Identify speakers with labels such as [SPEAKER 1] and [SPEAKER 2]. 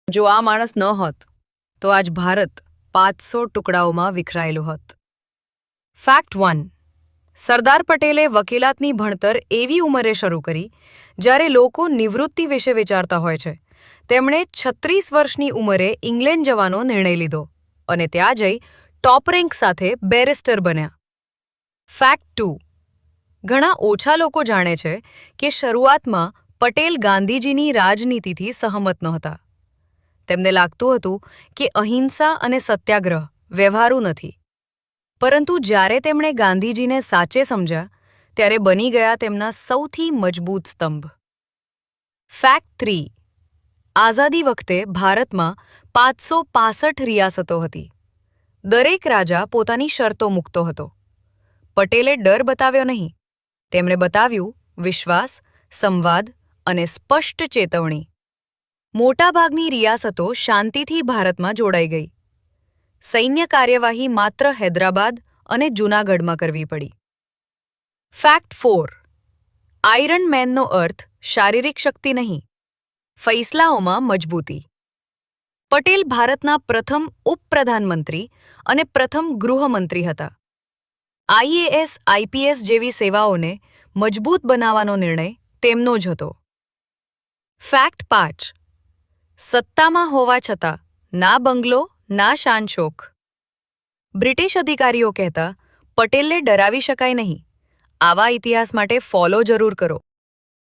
[SPEAKER 1] જો આ માણસ ન હોત તો આજ ભારત 500 ટુકડાઓમાં વિખરાયેલું હોત. ફેક્ટ 1. સરદાર પટેલે વકીલાતની ભણતર એવી ઉંમરે શરૂ કરી જ્યારે લોકો નિવૃત્તિ વિશે વિચારતા હોય છે. તેમણે 36 વર્ષની ઉંમરે ઇંગ્લેન્ડ જવાનો નિર્ણય લીધો અને ત્યાં જઈ ટોપ રેન્ક સાથે બેરિસ્ટર બન્યા. ફેક્ટ 2. ઘણા ઓછા લોકો જાણે છે કે શરૂઆતમાં પટેલ ગાંધીજીની રાજનીતિથી સહમત નહોતા. તેમને લાગતું હતું કે અહિંસા અને સત્યાગ્રહ વ્યવહારુ નથી. પરંતુ જ્યારે તેમણે ગાંધીજીને સાચે સમજ્યા ત્યારે બની ગયા તેમના સૌથી મજબૂત સ્તંભ. ફેક્ટ 3. આઝાદી વખતે ભારતમાં 565 રિયાસતો હતી. દરેક રાજા પોતાની શરતો મૂકતો હતો. પટેલે ડર બતાવ્યો નહીં. તેમણે બતાવ્યું વિશ્વાસ, સંવાદ અને સ્પષ્ટ ચેતવણી. મોટાભાગની રિયાસતો શાંતિથી ભારતમાં જોડાઈ ગઈ. સૈન્ય કાર્યવાહી માત્ર હૈદરાબાદ અને જૂનાગઢમાં કરવી પડી. ફેક્ટ 4. આયરન મેનનો અર્થ શારીરિક શક્તિ નહીં, ફૈસલાઓમાં મજબૂતી. પટેલ ભારતના પ્રથમ ઉપપ્રધાનમંત્રી અને પ્રથમ ગૃહમંત્રી હતા. આઈએએસ, આઈપીએસ જેવી સેવાઓને મજબૂત બનાવવાનો નિર્ણય તેમનો જ હતો. ફેક્ટ 5. સત્તામાં હોવા છતાં ના બંગલો, ના શાનશોખ. બ્રિટિશ અધિકારીઓ કહેતા, પટેલને ડરાવી શકાય નહીં. આવા ઇતિહાસ માટે ફોલો જરૂર કરો.